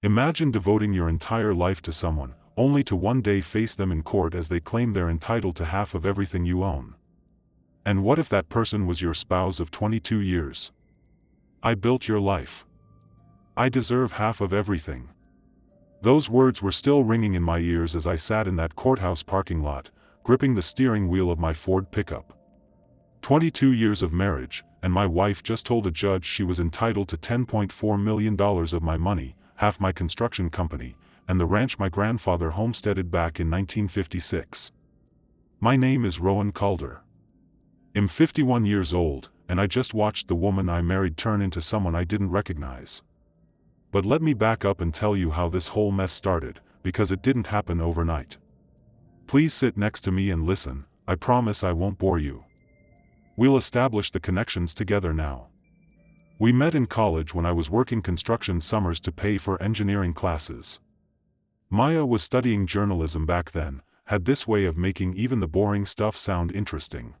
Imagine devoting your entire life to someone, only to one day face them in court as they claim they're entitled to half of everything you own. And what if that person was your spouse of 22 years? I built your life. I deserve half of everything. Those words were still ringing in my ears as I sat in that courthouse parking lot, gripping the steering wheel of my Ford pickup. 22 years of marriage, and my wife just told a judge she was entitled to $10.4 million of my money, half my construction company, and the ranch my grandfather homesteaded back in 1956. My name is Rowan Calder. I'm 51 years old, and I just watched the woman I married turn into someone I didn't recognize. But let me back up and tell you how this whole mess started, because it didn't happen overnight. Please sit next to me and listen, I promise I won't bore you. We'll establish the connections together now. We met in college when I was working construction summers to pay for engineering classes. Maya was studying journalism back then, had this way of making even the boring stuff sound interesting.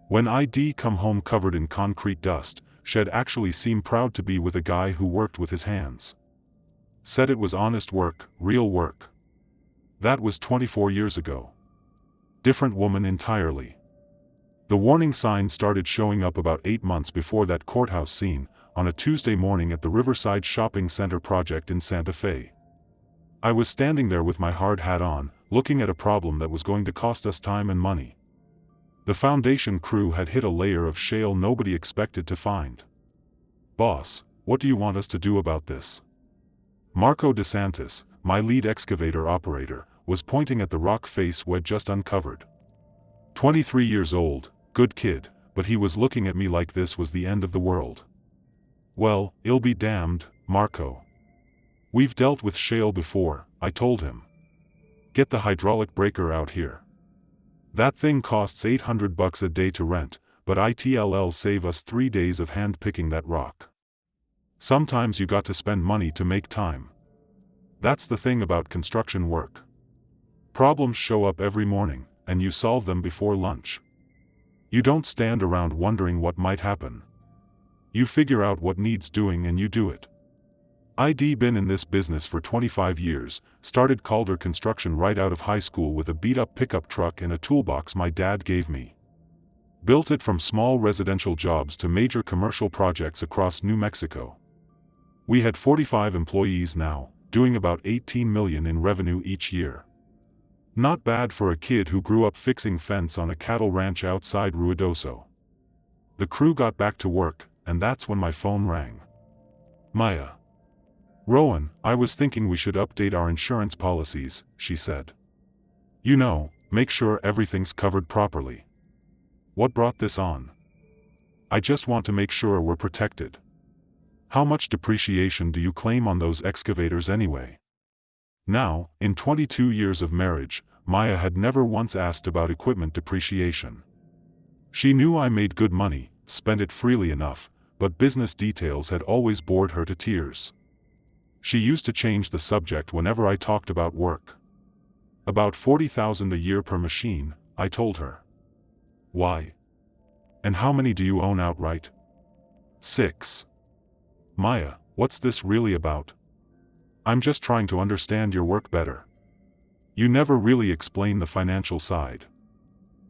When I'd come home covered in concrete dust, she'd actually seem proud to be with a guy who worked with his hands. Said it was honest work, real work. That was 24 years ago. Different woman entirely. The warning signs started showing up about 8 months before that courthouse scene, on a Tuesday morning at the Riverside Shopping Center project in Santa Fe. I was standing there with my hard hat on, looking at a problem that was going to cost us time and money. The foundation crew had hit a layer of shale nobody expected to find. "Boss, what do you want us to do about this?" Marco DeSantis, my lead excavator operator, was pointing at the rock face we'd just uncovered. 23 years old, good kid, but he was looking at me like this was the end of the world. "Well, it'll be damned, Marco. We've dealt with shale before," I told him. "Get the hydraulic breaker out here. That thing costs $800 a day to rent, but it'll save us 3 days of hand-picking that rock. Sometimes you got to spend money to make time. That's the thing about construction work. Problems show up every morning, and you solve them before lunch. You don't stand around wondering what might happen. You figure out what needs doing and you do it. I'd been in this business for 25 years, started Calder Construction right out of high school with a beat-up pickup truck and a toolbox my dad gave me. Built it from small residential jobs to major commercial projects across New Mexico. We had 45 employees now, doing about $18 million in revenue each year. Not bad for a kid who grew up fixing fence on a cattle ranch outside Ruidoso. The crew got back to work, and that's when my phone rang. "Maya. Rowan, I was thinking we should update our insurance policies," she said. "You know, make sure everything's covered properly." "What brought this on?" "I just want to make sure we're protected." "How much depreciation do you claim on those excavators anyway?" Now, in 22 years of marriage, Maya had never once asked about equipment depreciation. She knew I made good money, spent it freely enough, but business details had always bored her to tears. She used to change the subject whenever I talked about work. "About $40,000 a year per machine," I told her. "Why? And how many do you own outright?" 6. "Maya, what's this really about?" "I'm just trying to understand your work better. You never really explain the financial side."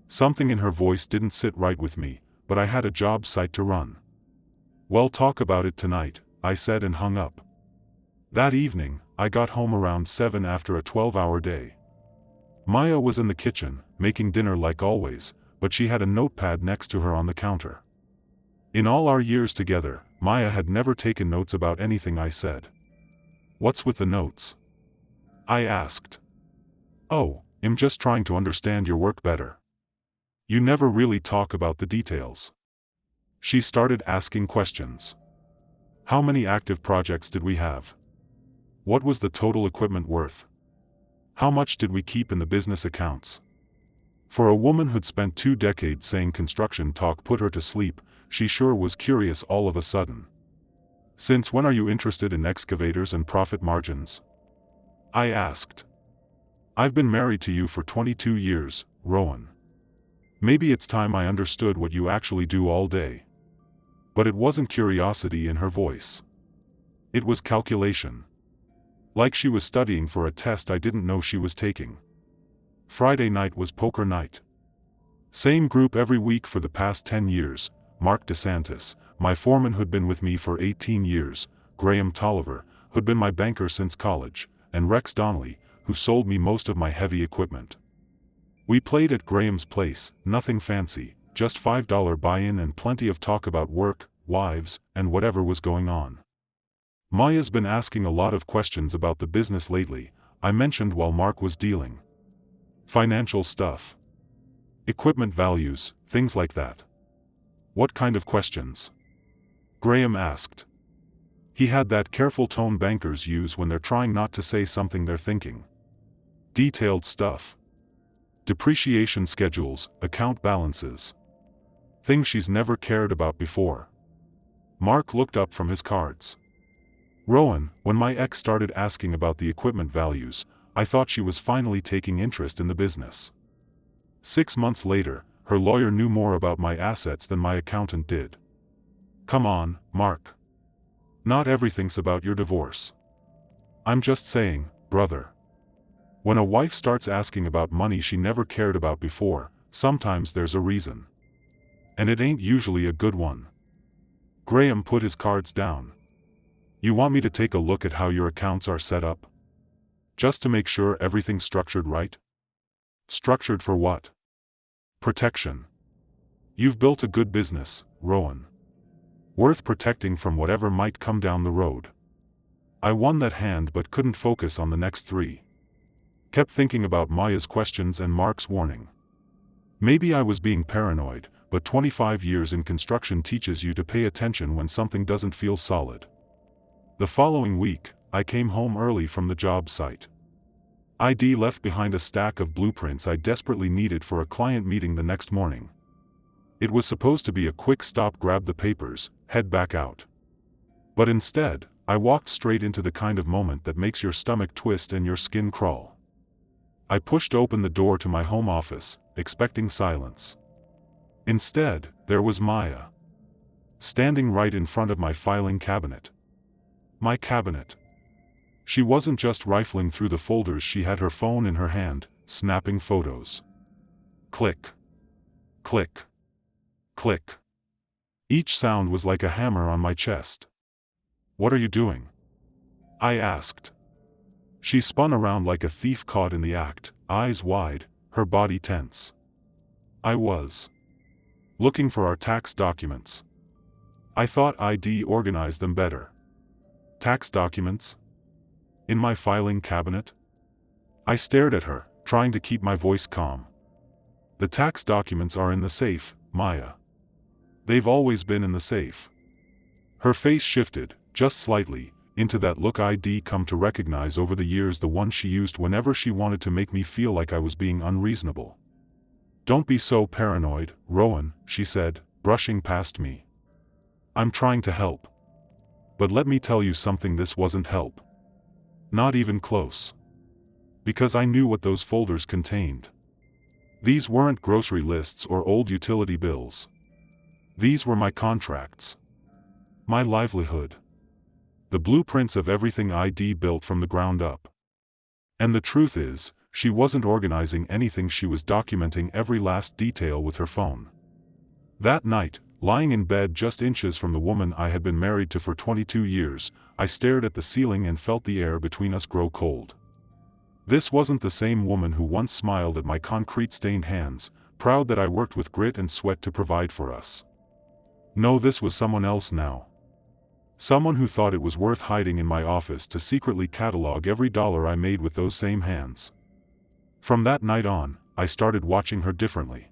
Something in her voice didn't sit right with me, but I had a job site to run. "Well, talk about it tonight," I said and hung up. That evening, I got home around 7 after a 12-hour day. Maya was in the kitchen, making dinner like always, but she had a notepad next to her on the counter. In all our years together, Maya had never taken notes about anything I said. "What's with the notes?" I asked. "Oh, I'm just trying to understand your work better. You never really talk about the details." She started asking questions. "How many active projects did we have? What was the total equipment worth? How much did we keep in the business accounts?" For a woman who'd spent 2 decades saying construction talk put her to sleep, she sure was curious all of a sudden. "Since when are you interested in excavators and profit margins?" I asked. "I've been married to you for 22 years, Rowan. Maybe it's time I understood what you actually do all day." But it wasn't curiosity in her voice. It was calculation. Like she was studying for a test I didn't know she was taking. Friday night was poker night. Same group every week for the past 10 years, Mark DeSantis, my foreman who'd been with me for 18 years, Graham Tolliver, who'd been my banker since college, and Rex Donnelly, who sold me most of my heavy equipment. We played at Graham's place, nothing fancy, just $5 buy-in and plenty of talk about work, wives, and whatever was going on. Maya's been asking a lot of questions about the business lately, I mentioned while Mark was dealing. Financial stuff. Equipment values, things like that. What kind of questions? Graham asked. He had that careful tone bankers use when they're trying not to say something they're thinking. Detailed stuff. Depreciation schedules, account balances. Things she's never cared about before. Mark looked up from his cards. Rowan, when my ex started asking about the equipment values, I thought she was finally taking interest in the business. 6 months later, her lawyer knew more about my assets than my accountant did. Come on, Mark. Not everything's about your divorce. I'm just saying, brother. When a wife starts asking about money she never cared about before, sometimes there's a reason. And it ain't usually a good one. Graham put his cards down. You want me to take a look at how your accounts are set up? Just to make sure everything's structured right? Structured for what? Protection. You've built a good business, Rowan. Worth protecting from whatever might come down the road. I won that hand but couldn't focus on the next 3. Kept thinking about Maya's questions and Mark's warning. Maybe I was being paranoid, but 25 years in construction teaches you to pay attention when something doesn't feel solid. The following week, I came home early from the job site. ID left behind a stack of blueprints I desperately needed for a client meeting the next morning. It was supposed to be a quick stop, grab the papers, head back out. But instead, I walked straight into the kind of moment that makes your stomach twist and your skin crawl. I pushed open the door to my home office, expecting silence. Instead, there was Maya. Standing right in front of my filing cabinet. My cabinet. She wasn't just rifling through the folders, she had her phone in her hand, snapping photos. Click. Click. Click. Each sound was like a hammer on my chest. What are you doing? I asked. She spun around like a thief caught in the act, eyes wide, her body tense. I was looking for our tax documents. I thought ID organized them better. Tax documents? In my filing cabinet? I stared at her, trying to keep my voice calm. The tax documents are in the safe, Maya. They've always been in the safe. Her face shifted, just slightly, into that look I'd come to recognize over the years, the one she used whenever she wanted to make me feel like I was being unreasonable. Don't be so paranoid, Rowan, she said, brushing past me. I'm trying to help. But let me tell you something, this wasn't help. Not even close. Because I knew what those folders contained. These weren't grocery lists or old utility bills. These were my contracts. My livelihood. The blueprints of everything ID built from the ground up. And the truth is, she wasn't organizing anything, she was documenting every last detail with her phone. That night, lying in bed just inches from the woman I had been married to for 22 years, I stared at the ceiling and felt the air between us grow cold. This wasn't the same woman who once smiled at my concrete-stained hands, proud that I worked with grit and sweat to provide for us. No, this was someone else now. Someone who thought it was worth hiding in my office to secretly catalog every dollar I made with those same hands. From that night on, I started watching her differently.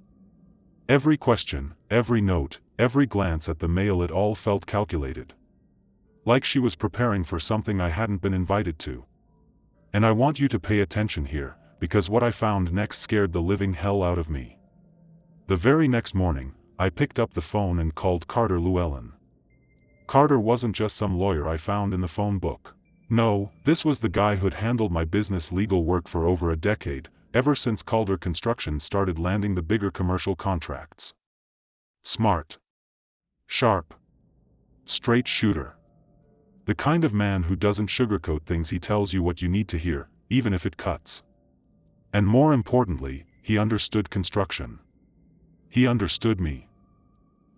Every question, every note, every glance at the mail, it all felt calculated. Like she was preparing for something I hadn't been invited to. And I want you to pay attention here, because what I found next scared the living hell out of me. The very next morning, I picked up the phone and called Carter Llewellyn. Carter wasn't just some lawyer I found in the phone book. No, this was the guy who'd handled my business legal work for over a decade, ever since Calder Construction started landing the bigger commercial contracts. Smart. Sharp. Straight shooter. The kind of man who doesn't sugarcoat things. He tells you what you need to hear, even if it cuts. And more importantly, he understood construction. He understood me.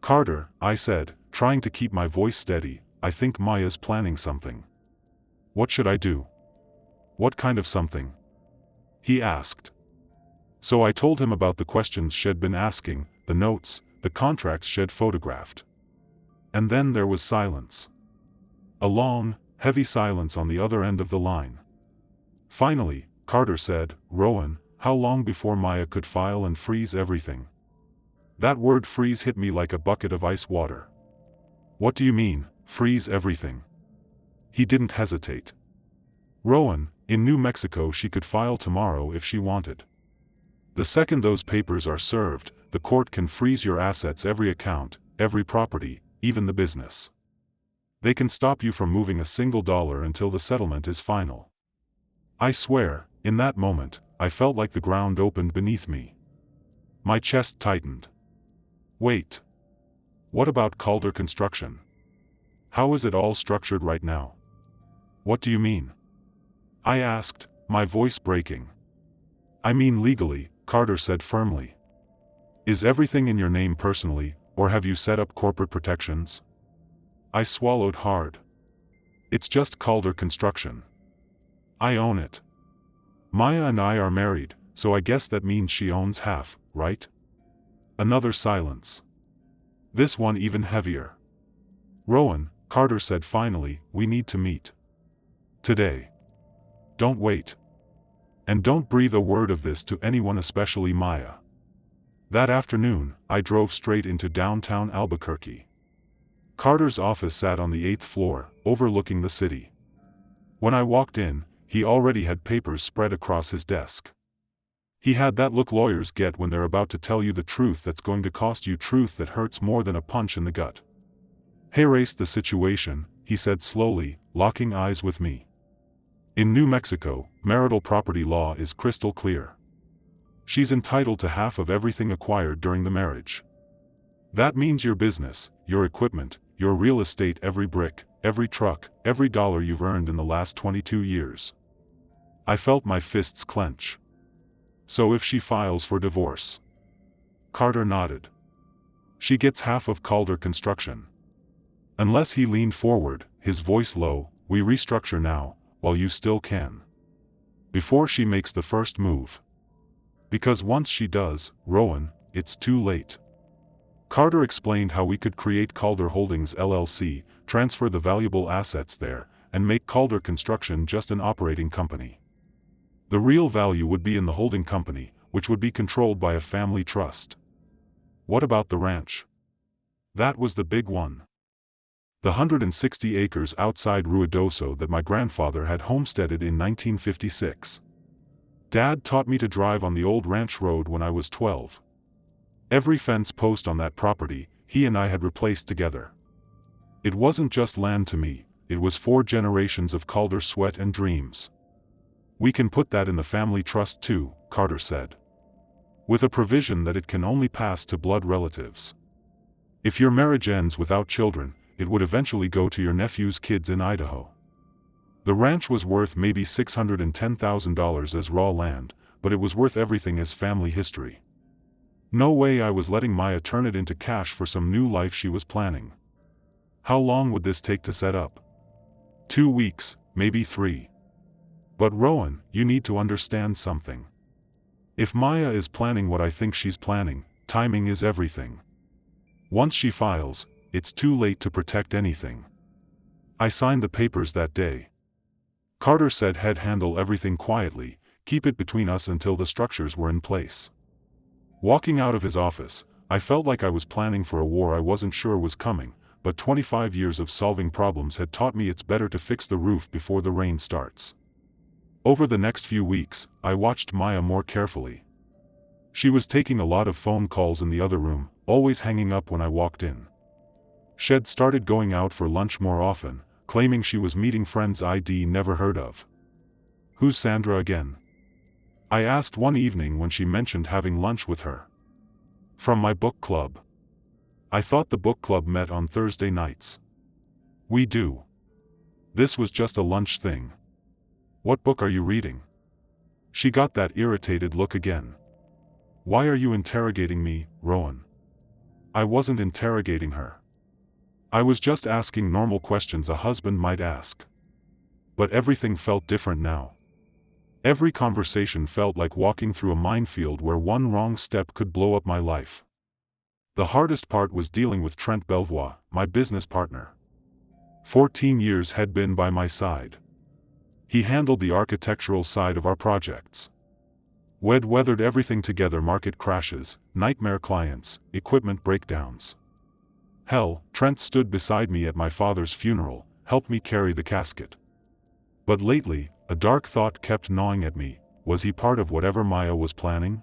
"Carter," I said, trying to keep my voice steady, "I think Maya's planning something." "What should I do?" "What kind of something?" he asked. So I told him about the questions she'd been asking, the notes, the contracts she'd photographed. And then there was silence. A long, heavy silence on the other end of the line. Finally, Carter said, "Rowan, how long before Maya could file and freeze everything?" That word freeze hit me like a bucket of ice water. "What do you mean, freeze everything?" He didn't hesitate. "Rowan, in New Mexico she could file tomorrow if she wanted. The second those papers are served, the court can freeze your assets, every account, every property, even the business. They can stop you from moving a single dollar until the settlement is final." I swear, in that moment, I felt like the ground opened beneath me. My chest tightened. Wait. What about Calder Construction? How is it all structured right now? What do you mean? I asked, my voice breaking. "I mean legally," Carter said firmly. "Is everything in your name personally, or have you set up corporate protections?" I swallowed hard. "It's just Calder Construction. I own it. Maya and I are married, so I guess that means she owns half, right?" Another silence. This one even heavier. "Rowan," Carter said finally, "we need to meet. Today. Don't wait. And don't breathe a word of this to anyone, especially Maya." That afternoon, I drove straight into downtown Albuquerque. Carter's office sat on the 8th floor, overlooking the city. When I walked in, he already had papers spread across his desk. He had that look lawyers get when they're about to tell you the truth that's going to cost you, truth that hurts more than a punch in the gut. "Here's the situation," he said slowly, locking eyes with me. "In New Mexico, marital property law is crystal clear. She's entitled to half of everything acquired during the marriage. That means your business, your equipment, your real estate, every brick, every truck, every dollar you've earned in the last 22 years. I felt my fists clench. "So if she files for divorce?" Carter nodded. "She gets half of Calder Construction." Unless he leaned forward, his voice low, "We restructure now, while you still can. Before she makes the first move. Because once she does, Rowan, it's too late." Carter explained how we could create Calder Holdings LLC, transfer the valuable assets there, and make Calder Construction just an operating company. The real value would be in the holding company, which would be controlled by a family trust. What about the ranch? That was the big one. The 160 acres outside Ruidoso that my grandfather had homesteaded in 1956. Dad taught me to drive on the old ranch road when I was 12. Every fence post on that property, he and I had replaced together. It wasn't just land to me, it was 4 generations of Calder sweat and dreams. "We can put that in the family trust too," Carter said. "With a provision that it can only pass to blood relatives. If your marriage ends without children, it would eventually go to your nephew's kids in Idaho." The ranch was worth maybe $610,000 as raw land, but it was worth everything as family history. No way I was letting Maya turn it into cash for some new life she was planning. How long would this take to set up? 2 weeks, maybe 3. But Rowan, you need to understand something. If Maya is planning what I think she's planning, timing is everything. Once she files, it's too late to protect anything. I signed the papers that day. Carter said he'd handle everything quietly, keep it between us until the structures were in place. Walking out of his office, I felt like I was planning for a war I wasn't sure was coming, but 25 years of solving problems had taught me it's better to fix the roof before the rain starts. Over the next few weeks, I watched Maya more carefully. She was taking a lot of phone calls in the other room, always hanging up when I walked in. She'd started going out for lunch more often, claiming she was meeting friends I'd never heard of. "Who's Sandra again?" I asked one evening when she mentioned having lunch with her. "From my book club." I thought the book club met on Thursday nights. "We do." This was just a lunch thing. What book are you reading? She got that irritated look again. Why are you interrogating me, Rowan? I wasn't interrogating her. I was just asking normal questions a husband might ask. But everything felt different now. Every conversation felt like walking through a minefield where one wrong step could blow up my life. The hardest part was dealing with Trent Belvoir, my business partner. 14 years had been by my side. He handled the architectural side of our projects. We'd weathered everything together: market crashes, nightmare clients, equipment breakdowns. Hell, Trent stood beside me at my father's funeral, helped me carry the casket. But lately, a dark thought kept gnawing at me. Was he part of whatever Maya was planning?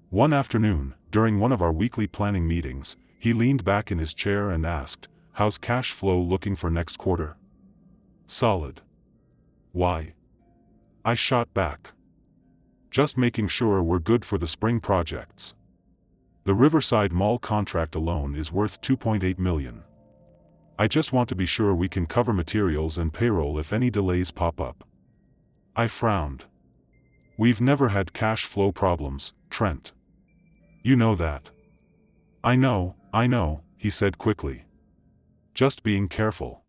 One afternoon, during one of our weekly planning meetings, he leaned back in his chair and asked, "How's cash flow looking for next quarter?" "Solid." "Why?" I shot back. "Just making sure we're good for the spring projects. The Riverside Mall contract alone is worth $2.8 million. I just want to be sure we can cover materials and payroll if any delays pop up." I frowned. "We've never had cash flow problems, Trent. You know that." I know, he said quickly. "Just being careful.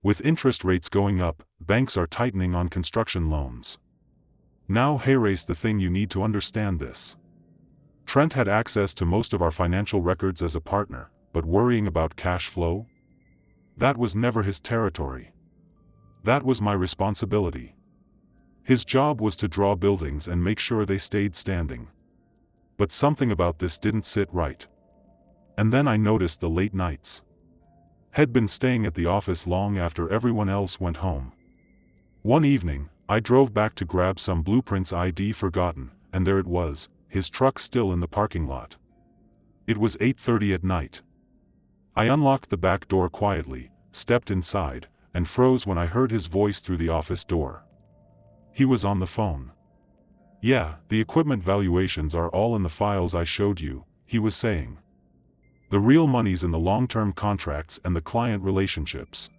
With interest rates going up, banks are tightening on construction loans. Now here's the thing, you need to understand this." Trent had access to most of our financial records as a partner, but worrying about cash flow? That was never his territory. That was my responsibility. His job was to draw buildings and make sure they stayed standing. But something about this didn't sit right. And then I noticed the late nights. Had been staying at the office long after everyone else went home. One evening, I drove back to grab some blueprints I'd forgotten, and there it was, his truck still in the parking lot. It was 8:30 at night. I unlocked the back door quietly, stepped inside, and froze when I heard his voice through the office door. He was on the phone. "Yeah, the equipment valuations are all in the files I showed you," he was saying. "The real money's in the long-term contracts and the client relationships.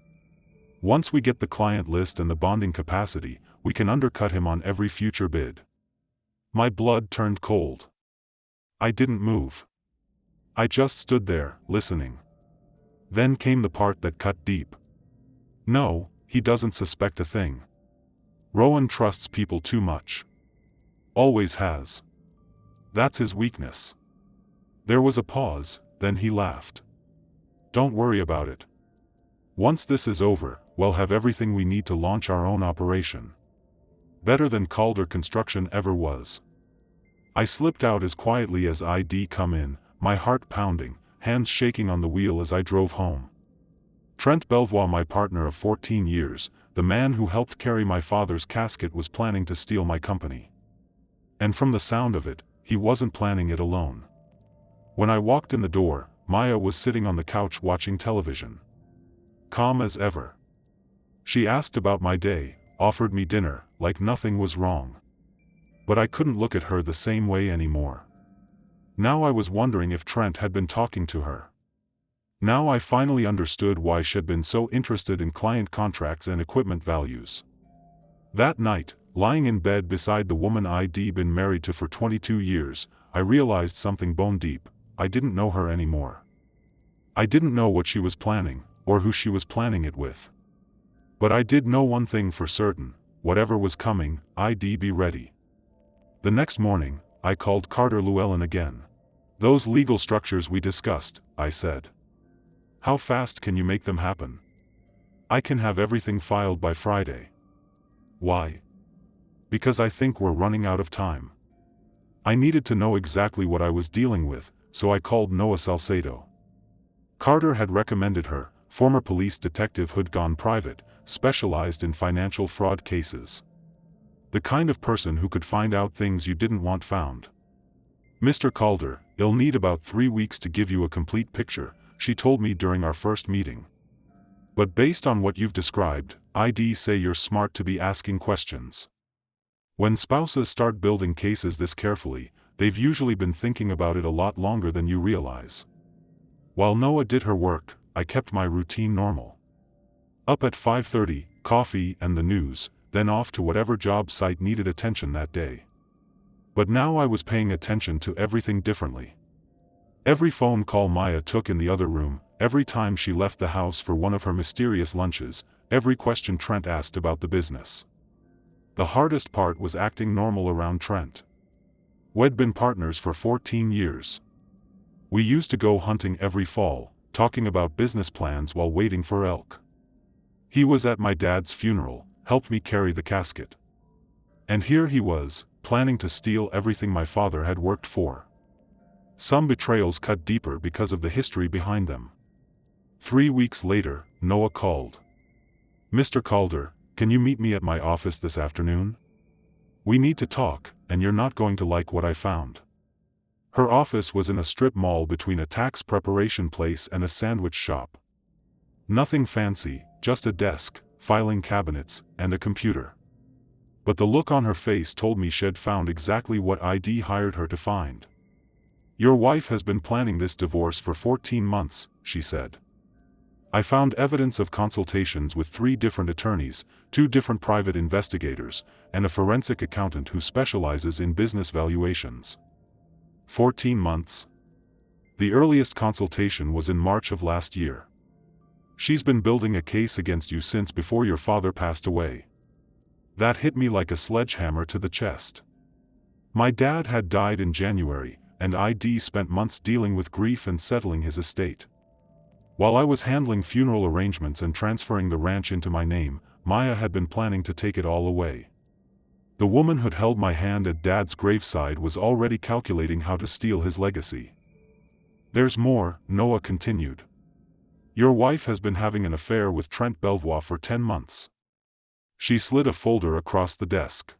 Once we get the client list and the bonding capacity, we can undercut him on every future bid." My blood turned cold. I didn't move. I just stood there, listening. Then came the part that cut deep. "No, he doesn't suspect a thing. Rowan trusts people too much. Always has. That's his weakness." There was a pause, then he laughed. "Don't worry about it. Once this is over, we'll have everything we need to launch our own operation. Better than Calder Construction ever was." I slipped out as quietly as I'd come in, my heart pounding, hands shaking on the wheel as I drove home. Trent Belvoir, my partner of 14 years, the man who helped carry my father's casket, was planning to steal my company. And from the sound of it, he wasn't planning it alone. When I walked in the door, Maya was sitting on the couch watching television. Calm as ever. She asked about my day, offered me dinner, like nothing was wrong. But I couldn't look at her the same way anymore. Now I was wondering if Trent had been talking to her. Now I finally understood why she'd been so interested in client contracts and equipment values. That night, lying in bed beside the woman I'd been married to for 22 years, I realized something bone deep: I didn't know her anymore. I didn't know what she was planning, or who she was planning it with. But I did know one thing for certain: whatever was coming, I'd be ready. The next morning, I called Carter Llewellyn again. "Those legal structures we discussed," I said. "How fast can you make them happen? I can have everything filed by Friday." "Why?" "Because I think we're running out of time." I needed to know exactly what I was dealing with, so I called Noah Salcedo. Carter had recommended her, former police detective who'd gone private, specialized in financial fraud cases. The kind of person who could find out things you didn't want found. "Mr. Calder, you'll need about 3 weeks to give you a complete picture," she told me during our first meeting. "But based on what you've described, I'd say you're smart to be asking questions." When spouses start building cases this carefully, they've usually been thinking about it a lot longer than you realize. While Noah did her work, I kept my routine normal. Up at 5:30, coffee and the news, then off to whatever job site needed attention that day. But now I was paying attention to everything differently. Every phone call Maya took in the other room, every time she left the house for one of her mysterious lunches, every question Trent asked about the business. The hardest part was acting normal around Trent. We'd been partners for 14 years. We used to go hunting every fall, talking about business plans while waiting for elk. He was at my dad's funeral, helped me carry the casket. And here he was, planning to steal everything my father had worked for. Some betrayals cut deeper because of the history behind them. 3 weeks later, Noah called. "Mr. Calder, can you meet me at my office this afternoon? We need to talk, and you're not going to like what I found." Her office was in a strip mall between a tax preparation place and a sandwich shop. Nothing fancy, just a desk, filing cabinets, and a computer. But the look on her face told me she'd found exactly what I'd hired her to find. "Your wife has been planning this divorce for 14 months, she said. I found evidence of consultations with 3 different attorneys, 2 different private investigators, and a forensic accountant who specializes in business valuations. 14 months? The earliest consultation was in March of last year. She's been building a case against you since before your father passed away." That hit me like a sledgehammer to the chest. My dad had died in January, and I'd spent months dealing with grief and settling his estate. While I was handling funeral arrangements and transferring the ranch into my name, Maya had been planning to take it all away. The woman who'd held my hand at Dad's graveside was already calculating how to steal his legacy. "There's more," Noah continued. "Your wife has been having an affair with Trent Belvoir for 10 months. She slid a folder across the desk.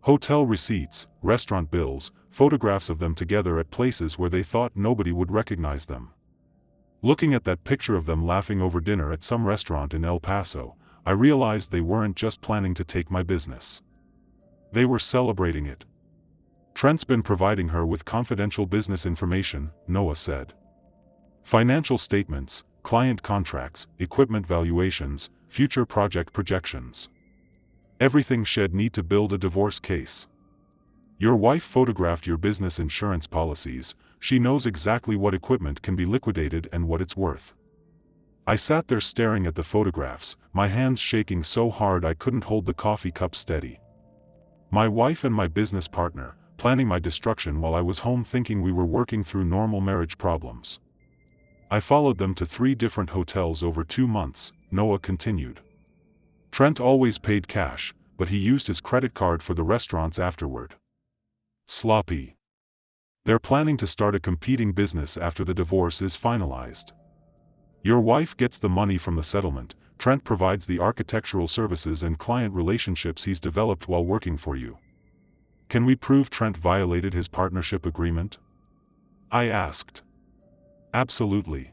Hotel receipts, restaurant bills, photographs of them together at places where they thought nobody would recognize them. Looking at that picture of them laughing over dinner at some restaurant in El Paso, I realized they weren't just planning to take my business. They were celebrating it. Trent's been providing her with confidential business information," Noah said. "Financial statements, client contracts, equipment valuations, future project projections. Everything she'd need to build a divorce case. Your wife photographed your business insurance policies. She knows exactly what equipment can be liquidated and what it's worth." I sat there staring at the photographs, my hands shaking so hard I couldn't hold the coffee cup steady. My wife and my business partner, planning my destruction while I was home thinking we were working through normal marriage problems. "I followed them to 3 different hotels over 2 months, Noah continued. "Trent always paid cash, but he used his credit card for the restaurants afterward. Sloppy. They're planning to start a competing business after the divorce is finalized. Your wife gets the money from the settlement, Trent provides the architectural services and client relationships he's developed while working for you. Can we prove Trent violated his partnership agreement?" I asked. "Absolutely.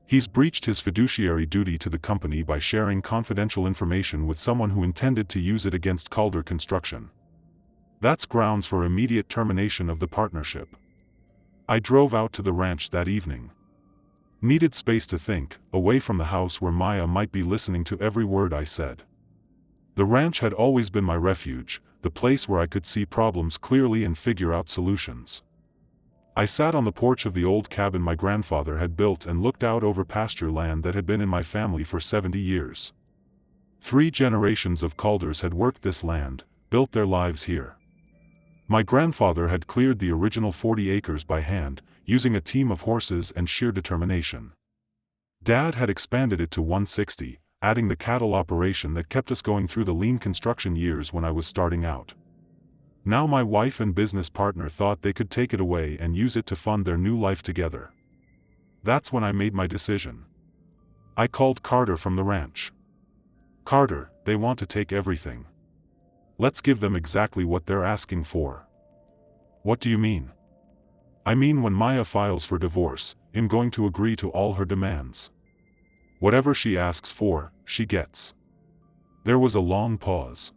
He's breached his fiduciary duty to the company by sharing confidential information with someone who intended to use it against Calder Construction. That's grounds for immediate termination of the partnership." I drove out to the ranch that evening. Needed space to think, away from the house where Maya might be listening to every word I said. The ranch had always been my refuge, the place where I could see problems clearly and figure out solutions. I sat on the porch of the old cabin my grandfather had built and looked out over pasture land that had been in my family for 70 years. 3 generations of Calders had worked this land, built their lives here. My grandfather had cleared the original 40 acres by hand, using a team of horses and sheer determination. Dad had expanded it to 160, adding the cattle operation that kept us going through the lean construction years when I was starting out. Now my wife and business partner thought they could take it away and use it to fund their new life together. That's when I made my decision. I called Carter from the ranch. "Carter, they want to take everything. Let's give them exactly what they're asking for." "What do you mean?" "I mean when Maya files for divorce, I'm going to agree to all her demands. Whatever she asks for, she gets." There was a long pause.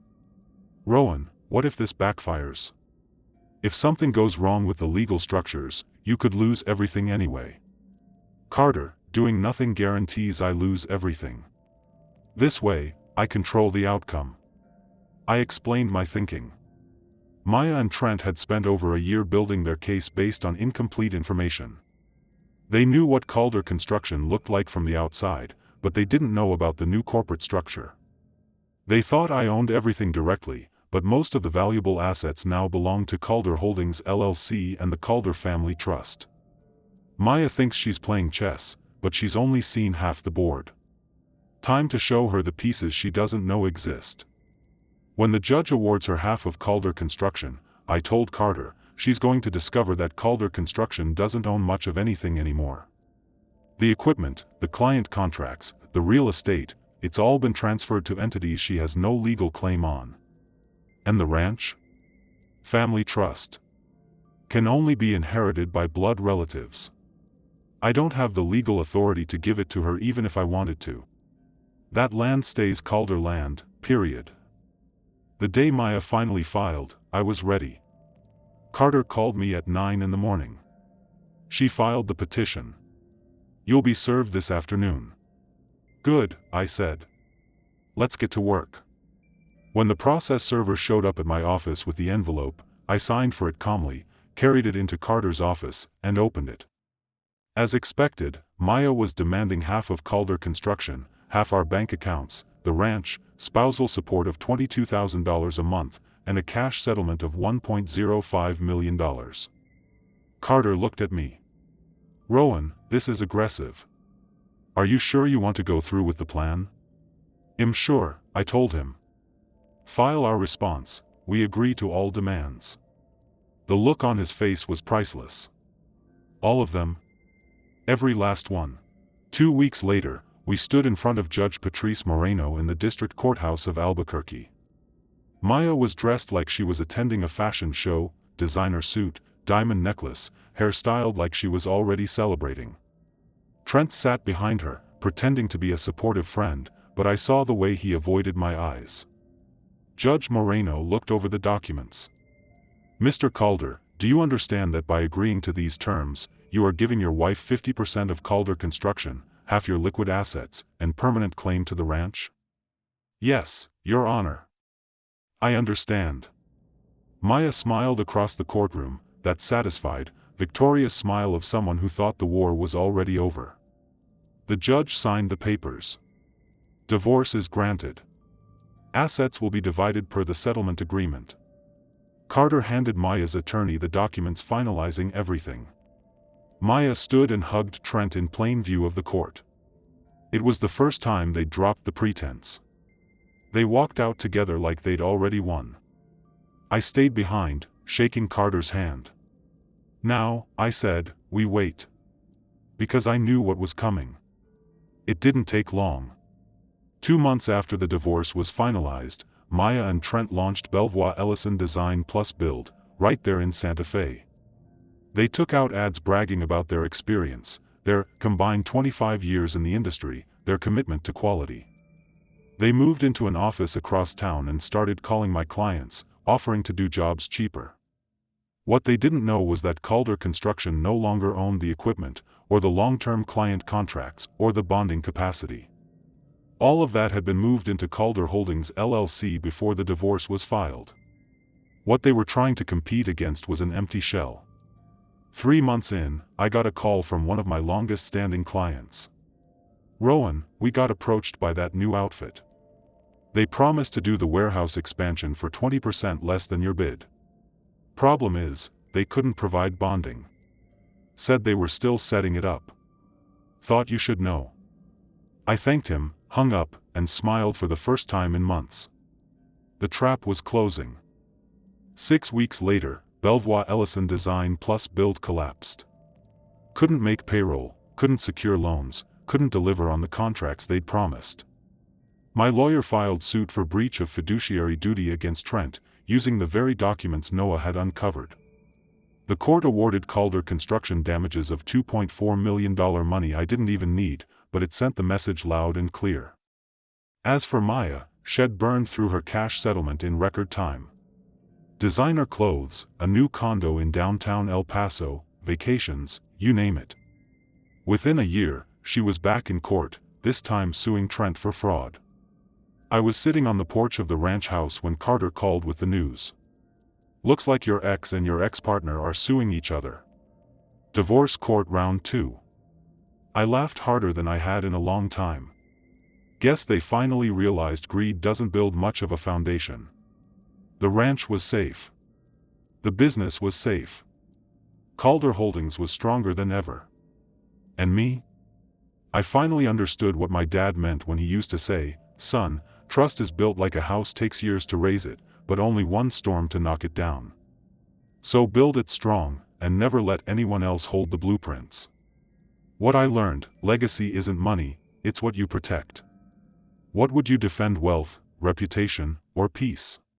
"Rowan, what if this backfires? If something goes wrong with the legal structures, you could lose everything anyway." "Carter, doing nothing guarantees I lose everything. This way, I control the outcome. I explained my thinking. Maya and Trent had spent over a year building their case based on incomplete information. They knew what Calder Construction looked like from the outside, but they didn't know about the new corporate structure. They thought I owned everything directly, but most of the valuable assets now belong to Calder Holdings LLC and the Calder Family Trust. Maya thinks she's playing chess, but she's only seen half the board. Time to show her the pieces she doesn't know exist. When the judge awards her half of Calder Construction, I told Carter, she's going to discover that Calder Construction doesn't own much of anything anymore. The equipment, the client contracts, the real estate, it's all been transferred to entities she has no legal claim on. And the ranch? Family trust. Can only be inherited by blood relatives. I don't have the legal authority to give it to her even if I wanted to. That land stays Calder land, period. The day Maya finally filed, I was ready. Carter called me at 9 in the morning. She filed the petition. You'll be served this afternoon. Good, I said. Let's get to work. When the process server showed up at my office with the envelope, I signed for it calmly, carried it into Carter's office, and opened it. As expected, Maya was demanding half of Calder Construction, half our bank accounts, the ranch, spousal support of $22,000 a month, and a cash settlement of $1.05 million. Carter looked at me. Rowan, this is aggressive. Are you sure you want to go through with the plan? I'm sure, I told him. File our response, we agree to all demands. The look on his face was priceless. All of them? Every last one. 2 weeks later, we stood in front of Judge Patrice Moreno in the district courthouse of Albuquerque. Maya was dressed like she was attending a fashion show, designer suit, diamond necklace, hairstyled like she was already celebrating. Trent sat behind her, pretending to be a supportive friend, but I saw the way he avoided my eyes. Judge Moreno looked over the documents. Mr. Calder, do you understand that by agreeing to these terms, you are giving your wife 50% of Calder Construction, half your liquid assets, and permanent claim to the ranch? Yes, Your Honor. I understand. Maya smiled across the courtroom, that satisfied, victorious smile of someone who thought the war was already over. The judge signed the papers. Divorce is granted. Assets will be divided per the settlement agreement. Carter handed Maya's attorney the documents finalizing everything. Maya stood and hugged Trent in plain view of the court. It was the first time they'd dropped the pretense. They walked out together like they'd already won. I stayed behind, shaking Carter's hand. Now, I said, we wait. Because I knew what was coming. It didn't take long. 2 months after the divorce was finalized, Maya and Trent launched Belvoir Ellison Design Plus Build, right there in Santa Fe. They took out ads bragging about their experience, their combined 25 years in the industry, their commitment to quality. They moved into an office across town and started calling my clients, offering to do jobs cheaper. What they didn't know was that Calder Construction no longer owned the equipment, or the long-term client contracts, or the bonding capacity. All of that had been moved into Calder Holdings LLC before the divorce was filed. What they were trying to compete against was an empty shell. 3 months in, I got a call from one of my longest-standing clients. Rowan, we got approached by that new outfit. They promised to do the warehouse expansion for 20% less than your bid. Problem is, they couldn't provide bonding. Said they were still setting it up. Thought you should know. I thanked him, hung up, and smiled for the first time in months. The trap was closing. 6 weeks later, Belvoir Ellison Design Plus Build collapsed. Couldn't make payroll, couldn't secure loans, couldn't deliver on the contracts they'd promised. My lawyer filed suit for breach of fiduciary duty against Trent, using the very documents Noah had uncovered. The court awarded Calder Construction damages of $2.4 million, money I didn't even need, but it sent the message loud and clear. As for Maya, she'd burned through her cash settlement in record time. Designer clothes, a new condo in downtown El Paso, vacations, you name it. Within a year, she was back in court, this time suing Trent for fraud. I was sitting on the porch of the ranch house when Carter called with the news. Looks like your ex and your ex-partner are suing each other. Divorce court round 2. I laughed harder than I had in a long time. Guess they finally realized greed doesn't build much of a foundation. The ranch was safe. The business was safe. Calder Holdings was stronger than ever. And me? I finally understood what my dad meant when he used to say, "Son, trust is built like a house, takes years to raise it, but only one storm to knock it down. So build it strong, and never let anyone else hold the blueprints." What I learned: legacy isn't money, it's what you protect. What would you defend: wealth, reputation, or peace?